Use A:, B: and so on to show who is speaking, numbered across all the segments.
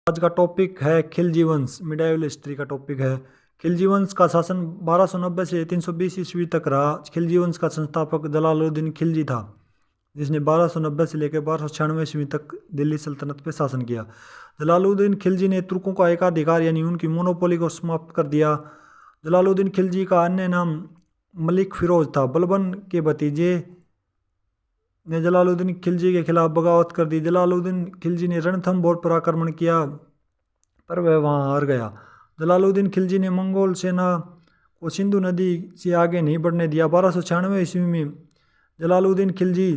A: आज का टॉपिक है खिलजी वंश। मिडाइवल हिस्ट्री का टॉपिक है। खिलजी वंश का शासन 1290 से 320 ईस्वी तक रहा। खिलजी वंश का संस्थापक जलालुद्दीन खिलजी था, जिसने 1290 से लेकर 1296 ईस्वी तक दिल्ली सल्तनत पर शासन किया। जलालुद्दीन खिलजी ने तुर्कों का एकाधिकार यानी उनकी मोनोपोली को समाप्त कर दिया। जलालुद्दीन खिलजी का अन्य नाम मलिक फिरोज था। बलबन के भतीजे ने जलालुद्दीन खिलजी के खिलाफ बगावत कर दी। जलालुद्दीन खिलजी ने रणथंभौर पर आक्रमण किया, पर वह वहां हार गया। जलालुद्दीन खिलजी ने मंगोल सेना को सिंधु नदी से आगे नहीं बढ़ने दिया। 1296 ईस्वी में जलालुद्दीन खिलजी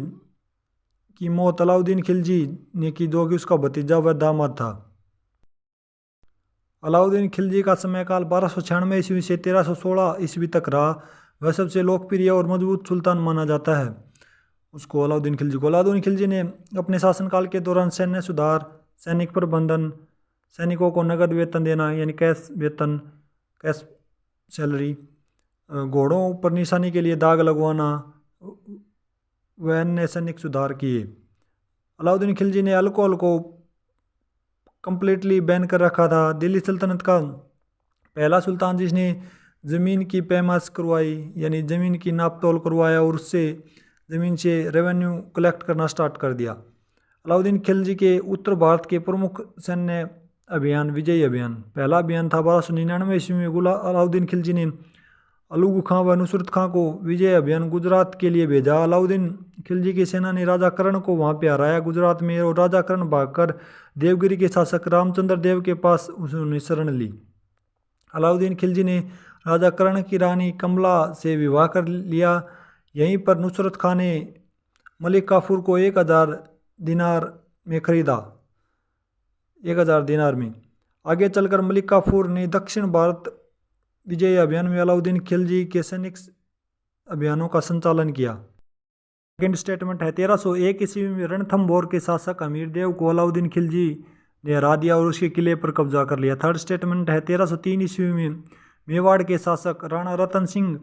A: की मौत अलाउद्दीन खिलजी ने की, जो कि उसका भतीजा व दामाद था। अलाउद्दीन खिलजी का समयकाल 1296 ईस्वी से 1316 ईस्वी तक रहा। वह सबसे लोकप्रिय और मजबूत सुल्तान माना जाता है उसको, अलाउद्दीन खिलजी को। अलाउद्दीन खिलजी ने अपने शासनकाल के दौरान सैन्य सुधार, सैनिक प्रबंधन, सैनिकों को नगद वेतन देना यानी कैश वेतन, कैश सैलरी, घोड़ों पर निशानी के लिए दाग लगवाना व अन्य सैनिक सुधार किए। अलाउद्दीन खिलजी ने अल्कोहल को कंप्लीटली बैन कर रखा था। दिल्ली सल्तनत का पहला सुल्तान जिसने ज़मीन की पैमाश करवाई यानी ज़मीन की नाप तोल करवाया और उससे ज़मीन से रेवेन्यू कलेक्ट करना स्टार्ट कर दिया। अलाउद्दीन खिलजी के उत्तर भारत के प्रमुख सैन्य अभियान विजयी अभियान। पहला अभियान था 1299 ईस्वी में। अलाउद्दीन खिलजी ने अलूग खां व नुसरत खां को विजय अभियान गुजरात के लिए भेजा। अलाउद्दीन खिलजी की सेना ने राजा कर्ण को वहां पे हराया गुजरात में, और राजा कर्ण भागकर देवगिरी के शासक रामचंद्र देव के पास उन्होंने शरण ली। अलाउद्दीन खिलजी ने राजा कर्ण की रानी कमला से विवाह कर लिया। यहीं पर नुसरत खां ने मलिक काफूर को 1000 दिनार में खरीदा, 1000 दिनार में। आगे चलकर मलिक काफूर ने दक्षिण भारत विजय अभियान में अलाउद्दीन खिलजी के सैनिक अभियानों का संचालन किया। सेकेंड स्टेटमेंट है 1301 ईस्वी में रणथंभौर के शासक अमीर देव को अलाउद्दीन खिलजी ने हरा दिया और उसके किले पर कब्जा कर लिया। थर्ड स्टेटमेंट है 1303 ईस्वी में मेवाड़ के शासक राणा रतन सिंह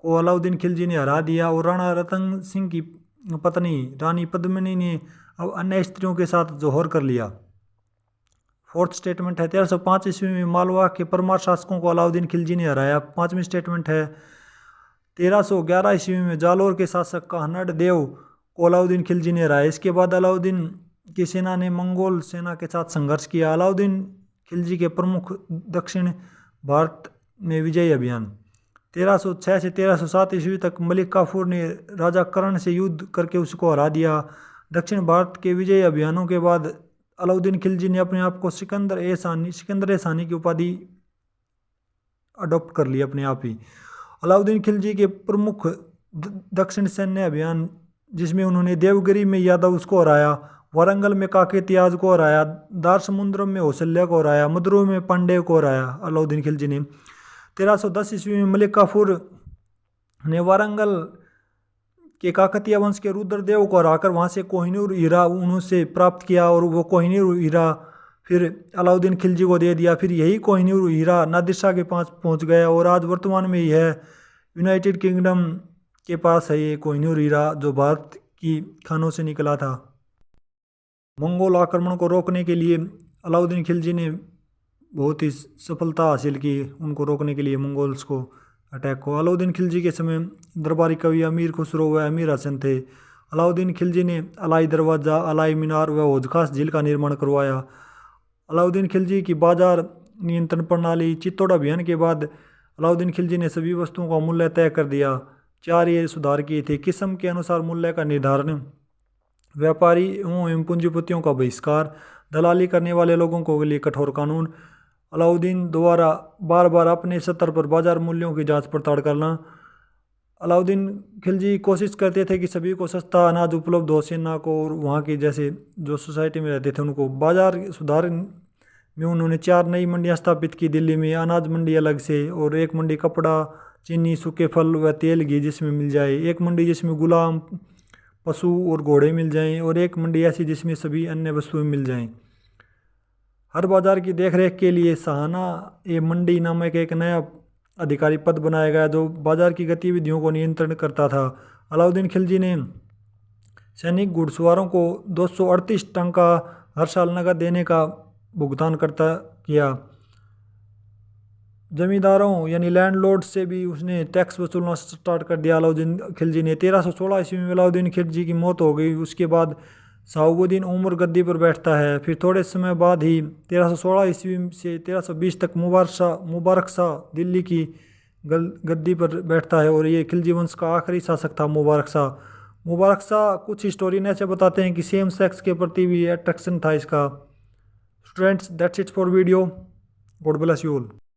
A: को अलाउद्दीन खिलजी ने हरा दिया और राणा रतन सिंह की पत्नी रानी पद्मिनी ने अब अन्य स्त्रियों के साथ जौहर कर लिया। फोर्थ स्टेटमेंट है 1305 ईस्वी में मालवा के परमार शासकों को अलाउद्दीन खिलजी ने हराया। पांचवी स्टेटमेंट है 1311 ईस्वी में जालोर के शासक काहनड देव को अलाउद्दीन खिलजी ने हराया। इसके बाद अलाउद्दीन की सेना ने मंगोल सेना के साथ संघर्ष किया। अलाउद्दीन खिलजी के प्रमुख दक्षिण भारत में विजयी अभियान। 1306 से 1307 ईस्वी तक मलिक काफूर ने राजा कर्ण से युद्ध करके उसको हरा दिया। दक्षिण भारत के विजयी अभियानों के बाद अलाउद्दीन खिलजी ने अपने आप को सिकंदर ए सानी की उपाधि अडॉप्ट कर ली अपने आप ही। अलाउद्दीन खिलजी के प्रमुख दक्षिण सैन्य अभियान, जिसमें उन्होंने देवगिरी में यादव को हराया, वारंगल में काकेतियाज को हराया, दार समुद्रम में हौसल्या को हराया, मद्रू में पांडे को हराया अलाउद्दीन खिलजी ने। 1310 ईस्वी में मलिक काफूर ने वारंगल के काकतीय वंश के रुद्रदेव को हराकर वहाँ से कोहिनूर हीरा उनसे प्राप्त किया और वो कोहिनूर हीरा फिर अलाउद्दीन खिलजी को दे दिया। फिर यही कोहिनूर हीरा नादिर शाह के पास पहुँच गया और आज वर्तमान में ही है यूनाइटेड किंगडम के पास है ये कोहिनूर हीरा, जो भारत की खानों से निकला था। मंगोल आक्रमण को रोकने के लिए अलाउद्दीन खिलजी ने बहुत ही सफलता हासिल की, उनको रोकने के लिए मंगोल्स को अटैक को। अलाउद्दीन खिलजी के समय दरबारी कवि अमीर खुसरो व अमीर हसन थे। अलाउद्दीन खिलजी ने अलाई दरवाज़ा, अलाई मीनार व हौज खास झील का निर्माण करवाया। अलाउद्दीन खिलजी की बाजार नियंत्रण प्रणाली। चित्तौड़ अभियान के बाद अलाउद्दीन खिलजी ने सभी वस्तुओं का मूल्य तय कर दिया। 4 ये सुधार किए थे। किस्म के अनुसार मूल्य का निर्धारण, व्यापारियों एवं पूंजीपतियों का बहिष्कार, दलाली करने वाले लोगों के लिए कठोर कानून, अलाउद्दीन द्वारा बार बार अपने स्तर पर बाजार मूल्यों की जांच पड़ताल करना। अलाउद्दीन खिलजी कोशिश करते थे कि सभी को सस्ता अनाज उपलब्ध हो, सेना को और वहाँ की जैसे जो सोसाइटी में रहते थे उनको। बाजार सुधार में उन्होंने 4 नई मंडियाँ स्थापित की दिल्ली में, अनाज मंडी अलग से, और एक मंडी कपड़ा, चीनी, सूखे फल व तेल घी जिसमें मिल जाए, एक मंडी जिसमें गुलाम, पशु और घोड़े मिल जाएं, और एक मंडी ऐसी जिसमें सभी अन्य वस्तुएं मिल जाएं। हर बाजार की देखरेख के लिए सहाना ए मंडी नामक एक नया अधिकारी पद बनाया गया, जो बाजार की गतिविधियों को नियंत्रण करता था। अलाउद्दीन खिलजी ने सैनिक घुड़सवारों को 238 टंका हर साल नकद देने का भुगतान करता किया। जमींदारों यानी लैंडलॉर्ड से भी उसने टैक्स वसूलना स्टार्ट कर दिया अलाउद्दीन खिलजी ने। 1316 ईस्वी में अलाउद्दीन खिलजी की मौत हो गई। उसके बाद शहाबुद्दीन उमर गद्दी पर बैठता है। फिर थोड़े समय बाद ही 1316 ईस्वी से 1320 तक मुबारक शाह दिल्ली की गद्दी पर बैठता है और ये खिलजी वंश का आखिरी शासक था मुबारक शाह। मुबारक शाह कुछ हिस्टोरियन ऐसे बताते हैं कि सेम सेक्स के प्रति भी अट्रैक्शन था इसका। Students that's it for video. God bless you all.